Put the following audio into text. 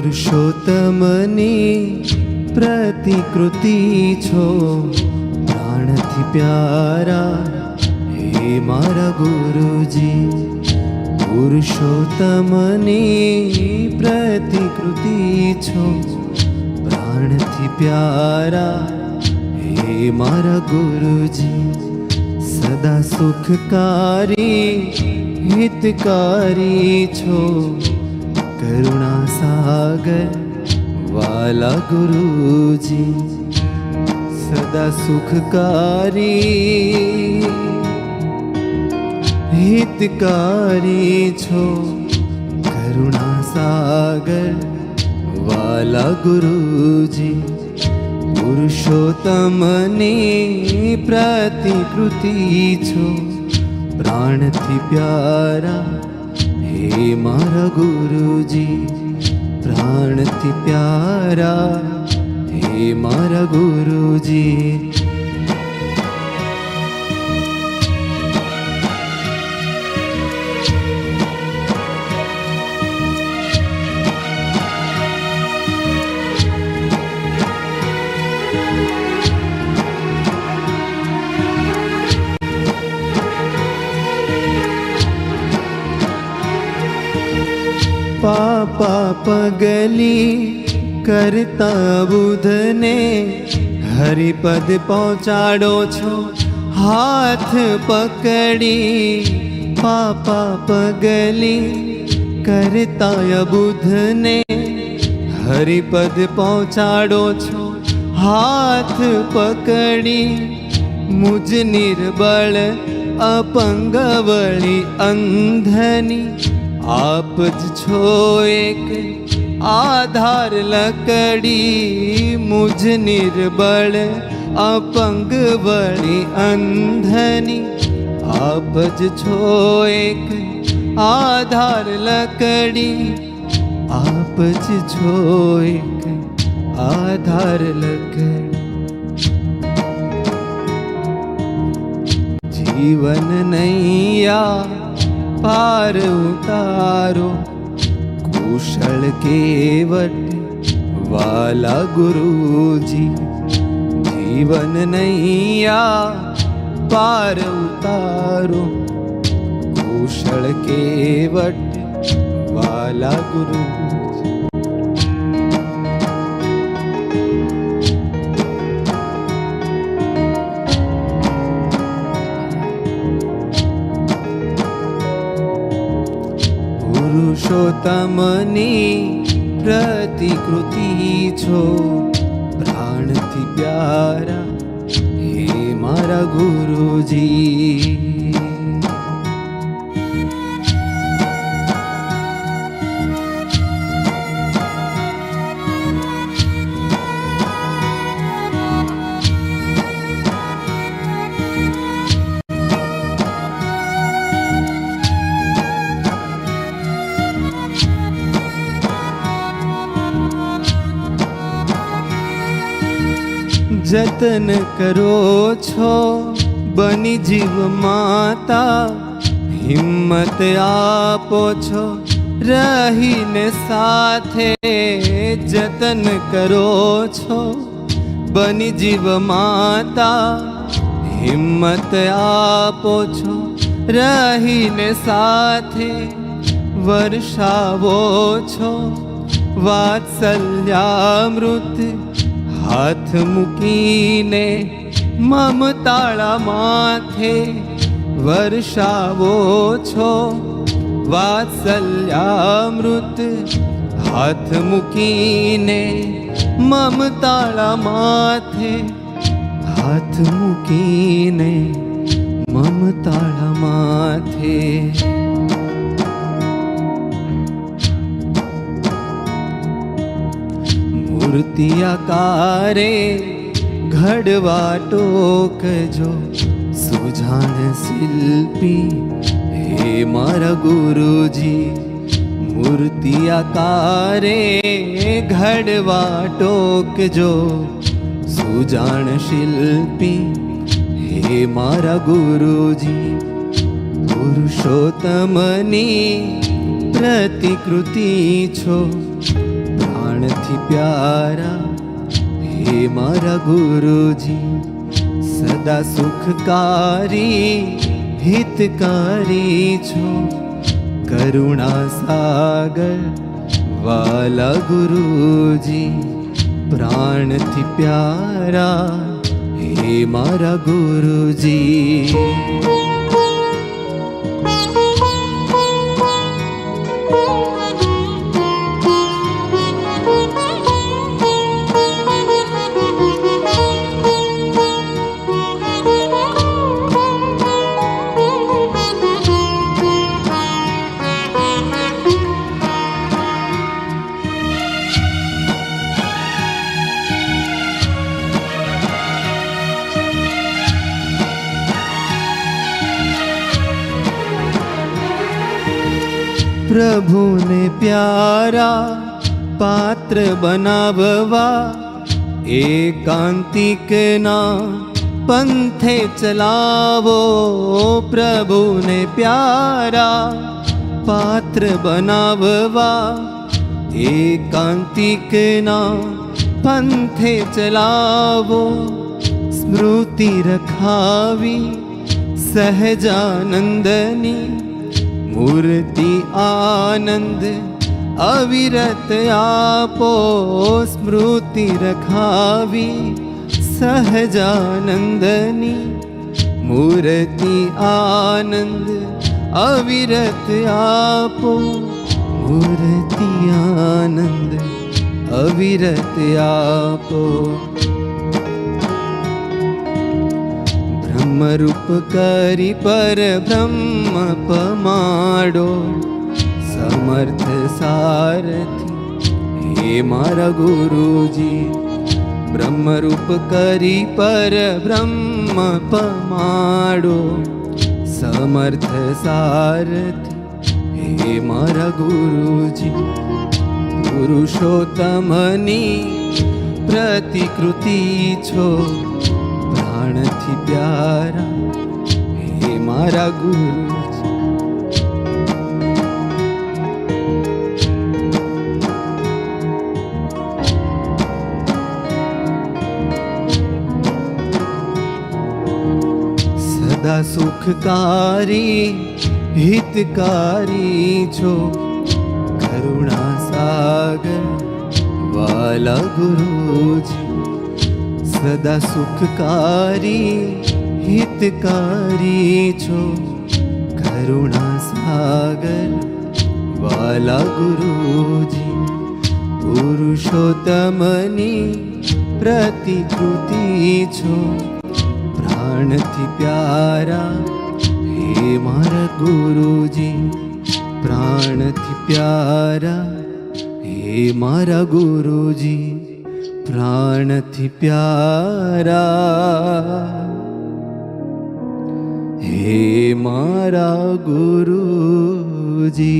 પુરુષોત્તમની પ્રતિકૃતિ છો, પ્રાણથી પ્યારા હે મારા ગુરુજી। પુરુષોત્તમની પ્રતિકૃતિ છો, પ્રાણથી પ્યારા હે મારા ગુરુજી। સદા સુખકારી હિતકારી છો, કરુણા સાગર વાલા ગુરુજી। સદા સુખકારી હિતકારી છો, કરુણા સાગર વાલા ગુરુજી। પુરુષોત્તમની પ્રતિકૃતિ છો, પ્રાણથી પ્યારા હે મારા ગુરુજી। પ્રાણથી પ્યારા હે મારા ગુરુજી। પાપા પગલી કરતા બુધને હરિપદ પહોંચાડો છો હાથ પકડી। પાપા પગલી કરતા બુધને હરિપદ પહોંચાડો છો હાથ પકડી। મુજ નિર્બળ અપંગ વળી અંધની आप ज छो एक आधार लकड़ी। मुझ निर्बल अपंग बड़ी अंधनी आप ज छो एक आधार लकड़ी। आप ज छो एक आधार लकड़ी। जीवन नैया पार उतारो कुशल केवट वाला गुरुजी। जीवन नैया पार उतारो कुशल केवट वाला गुरुजी। પુરુષોત્તમની પ્રતિકૃતિ છો, પ્રાણથી પ્યારા હે મારા ગુરુજી। જતન કરો છો બની જીવ માતા, હિંમત આપો છો રહીને સાથે। જતન કરો છો બની જીવ માતા, હિંમત આપો છો રહીને સાથે। વર્ષાવો છો વાત્સલ્યામૃત હાથ મૂકીને મમતાળા માથે। વર્ષાવો છો વાત્સલ્યામૃત હાથ મૂકીને મમતાળા માથે। હાથ મૂકીને મમતાળા માથે। મૂર્તિ આકારે ઘડવા ટોકજો સુજાણ શિલ્પી હે મારા ગુરુજી। મૂર્તિ આકારે ઘડવા ટોકજો સુજાણ શિલ્પી હે મારા ગુરુજી। પુરુષોત્તમની પ્રતિકૃતિ છો, પ્રાણથી પ્યારા હે મારા ગુરુજી, સદા સુખકારી હિતકારી છો, કરુણા સાગર વાલા ગુરુજી, પ્રાણથી પ્યારા હે મારા ગુરુજી. પ્રભુને પ્યારા પાત્ર બનાવવા એકાંતિકના પંથે ચલાવો. પ્રભુને પ્યારા પાત્ર બનાવવા એકાંતિકના પંથે ચલાવો. સ્મૃતિ રખાવી સહજાનંદની, મૂર્તિ આનંદ અવિરત આપો. સ્મૃતિ રખાવી સહજાનંદની, મૂર્તિ આનંદ અવિરત આપો. મૂર્તિ આનંદ અવિરત આપો. બ્રહ્મરૂપ કરી પર બ્રહ્મ પમાડો. સમર્થ સારથી હે મારા ગુરુજી, બ્રહ્મરૂપ કરી પર બ્રહ્મ પમાડો. સમર્થ સારથી હે મારા ગુરુજી, પુરુષોત્તમની પ્રતિકૃતિ છો, પ્રાણથી પ્યારા હે મારા ગુરુજી. સદા સુખકારી હિતકારી છો, કરુણા સાગર વાલા ગુરુજી, સદા સુખકારી હિતકારી છો, કરુણા સાગર વાલા ગુરુજી, પુરુષોત્તમની પ્રતિકૃતિ છો, પ્રાણથી પ્યારા હે મારા ગુરુજી, પ્રાણથી પ્યારા હે મારા ગુરુજી, પ્રાણથી પ્યારા હે મારા ગુરુજી.